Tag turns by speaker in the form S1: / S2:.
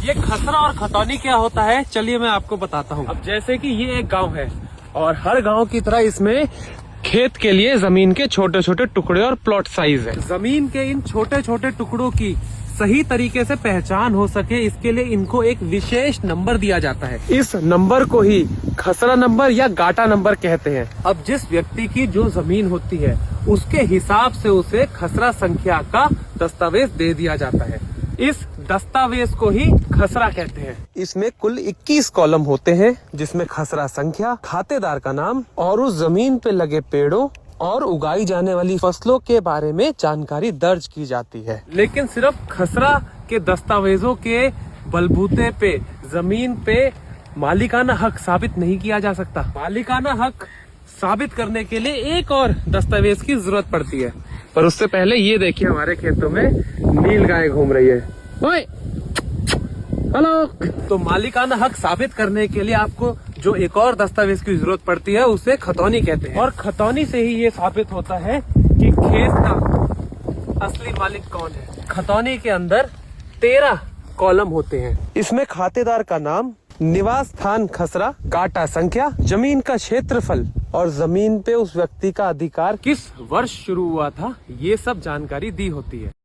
S1: ये खसरा और खतौनी क्या होता है, चलिए मैं आपको बताता हूँ। अब जैसे कि ये एक गांव है और हर गांव की तरह इसमें खेत के लिए जमीन के छोटे छोटे टुकड़े और प्लॉट साइज है। जमीन के इन छोटे छोटे टुकड़ों की सही तरीके से पहचान हो सके, इसके लिए इनको एक विशेष नंबर दिया जाता है। इस नंबर को ही खसरा नंबर या गाटा नंबर कहते हैं। अब जिस व्यक्ति की जो जमीन होती है उसके हिसाब से उसे खसरा संख्या का दस्तावेज दे दिया जाता है। इस दस्तावेज को ही खसरा कहते हैं। इसमें कुल 21 कॉलम होते हैं, जिसमें खसरा संख्या, खातेदार का नाम और उस जमीन पे लगे पेड़ों और उगाई जाने वाली फसलों के बारे में जानकारी दर्ज की जाती है। लेकिन सिर्फ खसरा के दस्तावेजों के बलबूते पे जमीन पे मालिकाना हक साबित नहीं किया जा सकता। मालिकाना हक साबित करने के लिए एक और दस्तावेज की जरूरत पड़ती है। पर उससे पहले ये देखिए, हमारे खेतों में नील गाय घूम रही है। ओए, हेलो। तो मालिकाना हक साबित करने के लिए आपको जो एक और दस्तावेज की जरूरत पड़ती है उसे खतौनी कहते हैं। और खतौनी से ही ये साबित होता है कि खेत का असली मालिक कौन है। खतौनी के अंदर 13 कॉलम होते हैं। इसमें खातेदार का नाम, निवास स्थान खसरा, गाटा संख्या, जमीन का क्षेत्रफल और जमीन पे उस व्यक्ति का अधिकार किस वर्ष शुरू हुआ था, ये सब जानकारी दी होती है।